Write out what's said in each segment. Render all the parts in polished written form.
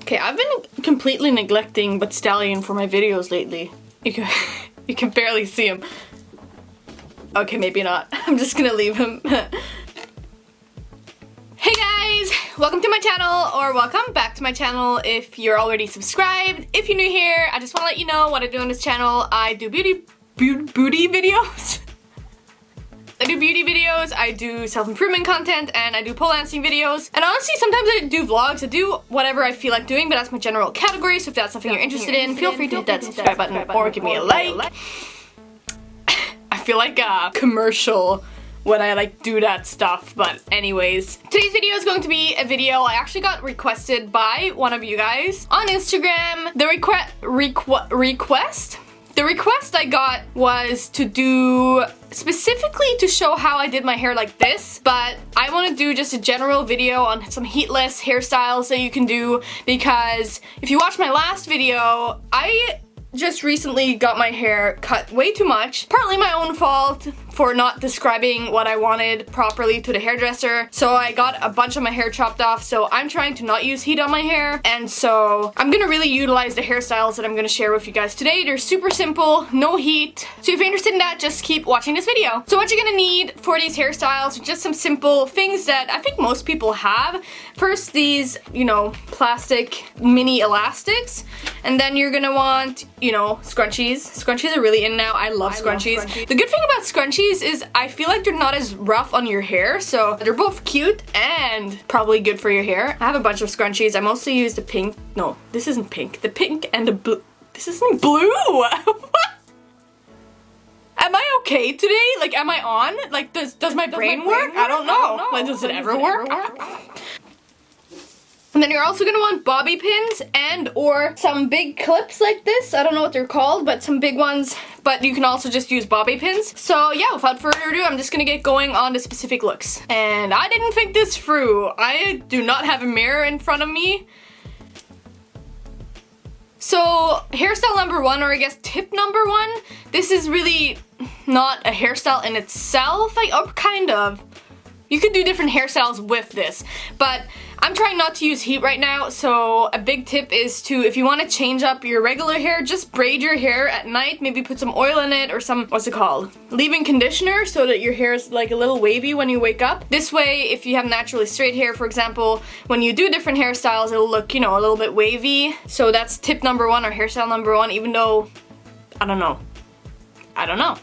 Okay, I've been completely neglecting but Stallion for my videos lately. You can barely see him. Okay, maybe not. I'm just gonna leave him. Hey guys! Welcome to my channel, or welcome back to my channel if you're already subscribed. If you're new here, I just want to let you know what I do on this channel. I do booty videos. I do self-improvement content, and I do pole dancing videos. And honestly, sometimes I do vlogs. I do whatever I feel like doing, but that's my general category. So if that's something you're interested in, feel free to hit that subscribe button or give me a like. I feel like a commercial when I like do that stuff, but anyways. Today's video is going to be a video I actually got requested by one of you guys on Instagram. The request I got was to do specifically to show how I did my hair like this, but I want to do just a general video on some heatless hairstyles that you can do, because if you watch my last video, I just recently got my hair cut way too much. Partly my own fault for not describing what I wanted properly to the hairdresser. So I got a bunch of my hair chopped off, so I'm trying to not use heat on my hair. And so I'm gonna really utilize the hairstyles that I'm gonna share with you guys today. They're super simple, no heat. So if you're interested in that, just keep watching this video. So what you're gonna need for these hairstyles are just some simple things that I think most people have. First, these, you know, plastic mini elastics. And then you're gonna want, you know, scrunchies. Scrunchies are really in now. I love scrunchies. The good thing about scrunchies is I feel like they're not as rough on your hair, so they're both cute and probably good for your hair. I have a bunch of scrunchies. I mostly use the pink. No, this isn't pink. The pink and the blue. This isn't blue. What? Am I okay today? Like, am I on? Like, does my brain work? I don't know. Like, does it ever work? And then you're also gonna want bobby pins and or some big clips like this. I don't know what they're called, but some big ones. But you can also just use bobby pins. So yeah, without further ado, I'm just gonna get going on the specific looks. And I didn't think this through. I do not have a mirror in front of me. So hairstyle number one, or I guess tip number one, this is really not a hairstyle in itself, like, or kind of. You could do different hairstyles with this, but I'm trying not to use heat right now, so a big tip is to, if you want to change up your regular hair, just braid your hair at night, maybe put some oil in it or some, what's it called? Leave-in conditioner, so that your hair is like a little wavy when you wake up. This way, if you have naturally straight hair, for example, when you do different hairstyles, it'll look, you know, a little bit wavy. So that's tip number one, or hairstyle number one, even though, I don't know. I don't know.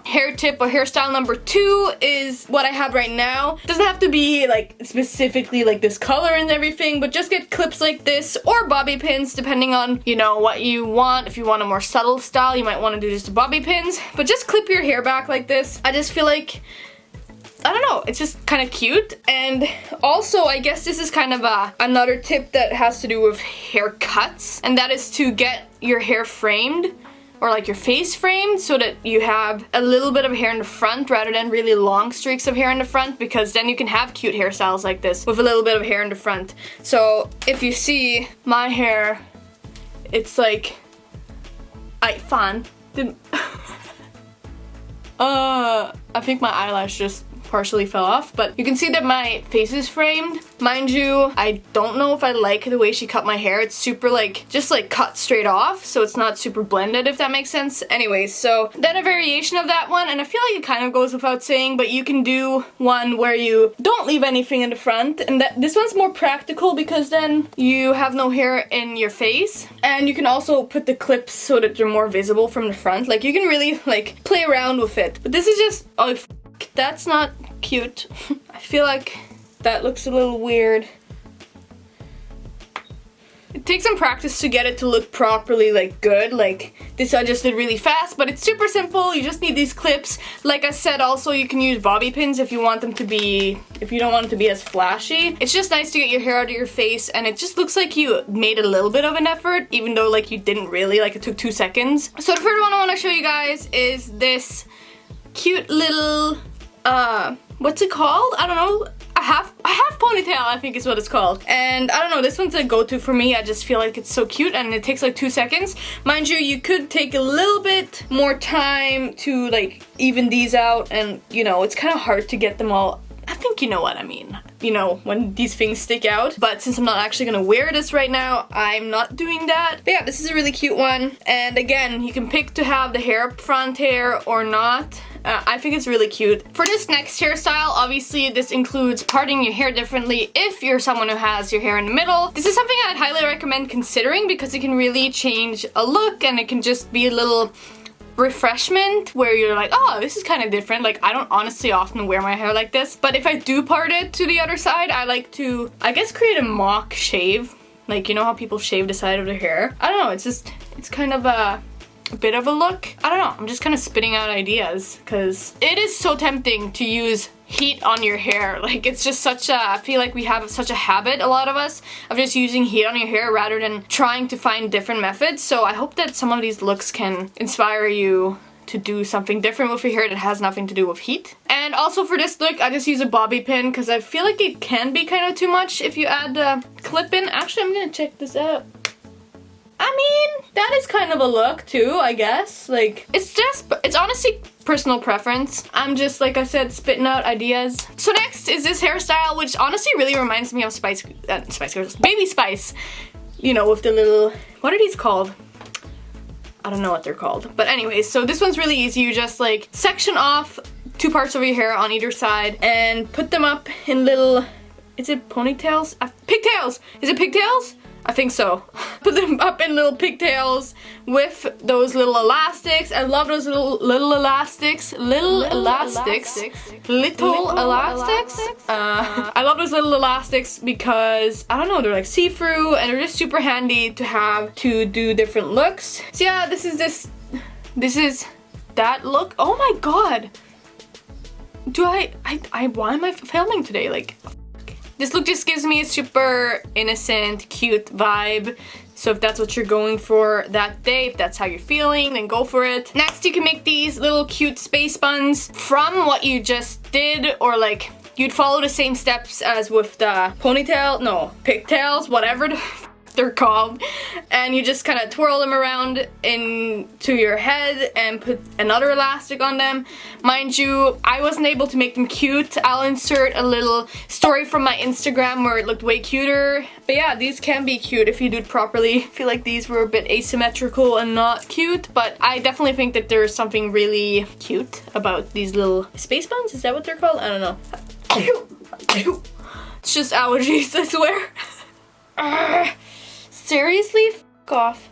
Hair tip or hairstyle number two is what I have right now. Doesn't have to be like specifically like this color and everything, but just get clips like this or bobby pins depending on, you know, what you want. If you want a more subtle style, you might want to do just bobby pins, but just clip your hair back like this. I just feel like, I don't know, it's just kind of cute. And also, I guess this is kind of another tip that has to do with haircuts, and that is to get your hair framed, or like your face framed, so that you have a little bit of hair in the front rather than really long streaks of hair in the front, because then you can have cute hairstyles like this with a little bit of hair in the front. So if you see my hair, it's like, I think my eyelash just partially fell off, but you can see that my face is framed. Mind you, I don't know if I like the way she cut my hair. It's super like, just like cut straight off, so it's not super blended, if that makes sense. Anyways, so then a variation of that one, and I feel like it kind of goes without saying, but you can do one where you don't leave anything in the front, and this one's more practical because then you have no hair in your face, and you can also put the clips so that they're more visible from the front. Like, you can really like play around with it, but this is just, oh, that's not cute. I feel like that looks a little weird. It takes some practice to get it to look properly like good. Like this I just did really fast, but it's super simple. You just need these clips. Like I said, also you can use bobby pins if you want them to be, if you don't want it to be as flashy. It's just nice to get your hair out of your face, and it just looks like you made a little bit of an effort, even though like you didn't really, like it took 2 seconds. So the first one I want to show you guys is this cute little, what's it called? I don't know. A half ponytail, I think is what it's called. And I don't know, this one's a go-to for me. I just feel like it's so cute, and it takes like 2 seconds. Mind you, you could take a little bit more time to like even these out, and you know, it's kind of hard to get them all. I think you know what I mean. you know, when these things stick out. But since I'm not actually gonna wear this right now, I'm not doing that. But yeah, this is a really cute one. And again, you can pick to have the hair up front hair or not. I think it's really cute. For this next hairstyle, obviously this includes parting your hair differently if you're someone who has your hair in the middle. This is something I'd highly recommend considering because it can really change a look and it can just be a little refreshment where you're like, oh, this is kind of different. Like, I don't honestly often wear my hair like this, but if I do part it to the other side, I like to, I guess, create a mock shave. Like, you know how people shave the side of their hair? I don't know, it's kind of a bit of a look. I don't know, I'm just kind of spitting out ideas because it is so tempting to use heat on your hair. Like, it's just such a, I feel like we have such a habit, a lot of us, of just using heat on your hair rather than trying to find different methods. So I hope that some of these looks can inspire you to do something different with your hair that has nothing to do with heat. And also for this look, I just use a bobby pin because I feel like it can be kind of too much if you add the clip in. Actually, I'm gonna check this out. I mean, that is kind of a look too, I guess. Like, it's honestly personal preference. I'm just, like I said, spitting out ideas. So next is this hairstyle, which honestly really reminds me of Spice Girls, Baby Spice. You know, with the little, what are these called? I don't know what they're called. But anyways, so this one's really easy. You just like section off 2 parts of your hair on either side and put them up in little, is it ponytails? Pigtails! Is it pigtails? I think so. Put them up in little pigtails with those little elastics. I love those little elastics. Little elastics. I love those little elastics because, I don't know, they're like see-through and they're just super handy to have to do different looks. So yeah, this is that look. Oh my god. Why am I filming today? Like, this look just gives me a super innocent, cute vibe. So if that's what you're going for that day, if that's how you're feeling, then go for it. Next, you can make these little cute space buns from what you just did, or like, you'd follow the same steps as with the ponytail, no, pigtails, whatever the they're called, and you just kind of twirl them around into your head and put another elastic on them. Mind you, I wasn't able to make them cute. I'll insert a little story from my Instagram where it looked way cuter. But yeah, these can be cute if you do it properly. I feel like these were a bit asymmetrical and not cute, but I definitely think that there's something really cute about these little space buns. Is that what they're called? I don't know. It's just allergies, I swear. Seriously? F off.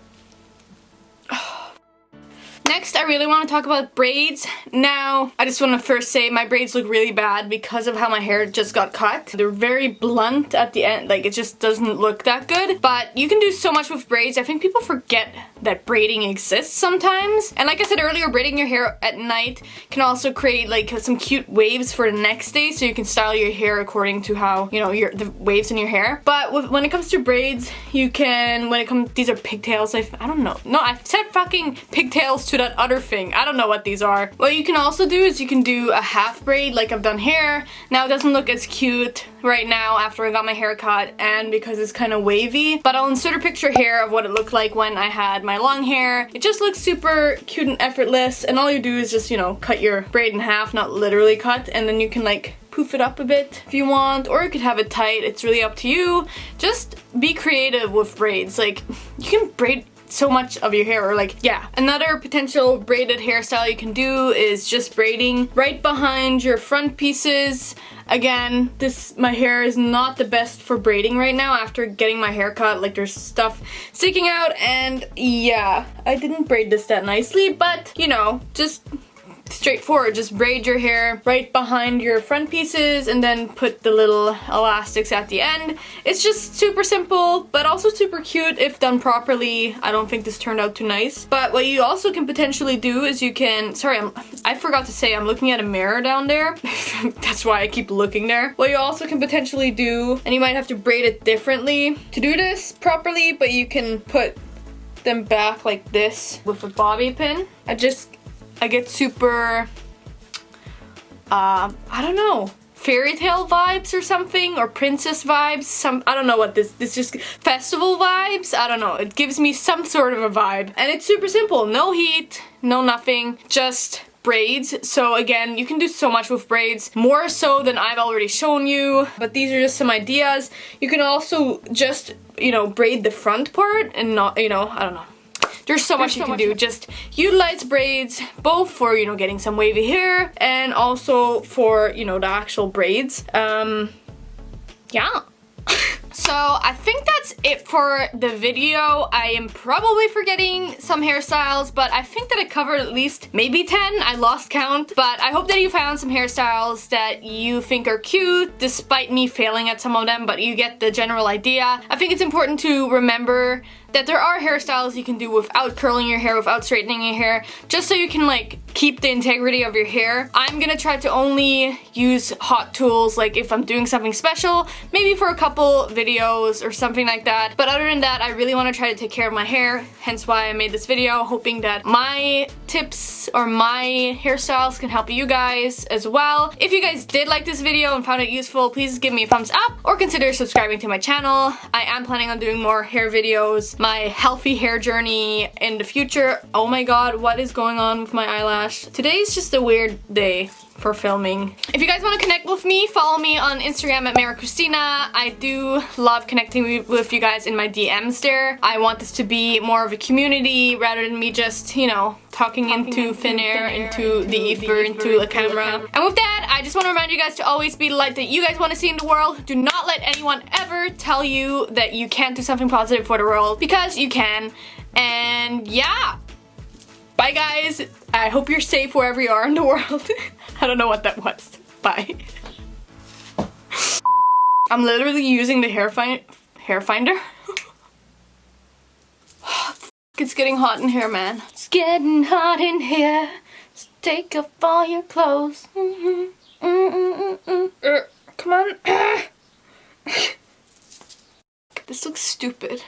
Next, I really want to talk about braids. Now, I just want to first say my braids look really bad because of how my hair just got cut. They're very blunt at the end, like it just doesn't look that good. But you can do so much with braids. I think people forget that braiding exists sometimes. And like I said earlier, braiding your hair at night can also create like some cute waves for the next day, so you can style your hair according to how, you know, the waves in your hair. But when it comes to braids, you can, these are pigtails, I don't know. No, I've said fucking pigtails to that other thing. I don't know what these are. What you can also do is you can do a half braid like I've done here. Now it doesn't look as cute right now after I got my hair cut and because it's kind of wavy, but I'll insert a picture here of what it looked like when I had my long hair. It just looks super cute and effortless, and all you do is just, you know, cut your braid in half, not literally cut, and then you can like poof it up a bit if you want, or you could have it tight. It's really up to you. Just be creative with braids. Like, you can braid so much of your hair, or like, yeah. Another potential braided hairstyle you can do is just braiding right behind your front pieces. Again, my hair is not the best for braiding right now after getting my hair cut. Like, there's stuff sticking out, and yeah, I didn't braid this that nicely, but you know, just straightforward. Just braid your hair right behind your front pieces and then put the little elastics at the end. It's just super simple, but also super cute if done properly. I don't think this turned out too nice. But what you also can potentially do is you can, sorry, I forgot to say I'm looking at a mirror down there. That's why I keep looking there. What you also can potentially do, and you might have to braid it differently to do this properly, but you can put them back like this with a bobby pin. I get super, I don't know, fairy tale vibes or something, or princess vibes, I don't know what this just festival vibes, I don't know, it gives me some sort of a vibe. And it's super simple, no heat, no nothing, just braids. So again, you can do so much with braids, more so than I've already shown you, but these are just some ideas. You can also just, you know, braid the front part and not, you know, I don't know. There's so much you can do. Just utilize braids, both for, you know, getting some wavy hair and also for, you know, the actual braids. Yeah. So I think that's it for the video. I am probably forgetting some hairstyles, but I think that I covered at least maybe 10. I lost count. But I hope that you found some hairstyles that you think are cute, despite me failing at some of them, but you get the general idea. I think it's important to remember that there are hairstyles you can do without curling your hair, without straightening your hair, just so you can like keep the integrity of your hair. I'm gonna try to only use hot tools, like if I'm doing something special, maybe for a couple videos or something like that. But other than that, I really want to try to take care of my hair, hence why I made this video, hoping that my tips or my hairstyles can help you guys as well. If you guys did like this video and found it useful, please give me a thumbs up or consider subscribing to my channel. I am planning on doing more hair videos, my healthy hair journey in the future. Oh my god, what is going on with my eyelash? Today's just a weird day for filming. If you guys want to connect with me, follow me on Instagram at MaraChristina. I do love connecting with you guys in my DMs there. I want this to be more of a community rather than me just, you know, talking into thin air, into the ether, into a camera. And with that, I just want to remind you guys to always be the light that you guys want to see in the world. Do not let anyone ever tell you that you can't do something positive for the world, because you can. And yeah. Bye guys. I hope you're safe wherever you are in the world. I don't know what that was. Bye. I'm literally using the hair finder. It's getting hot in here, man. It's getting hot in here. So take off all your clothes. Come on. This looks stupid.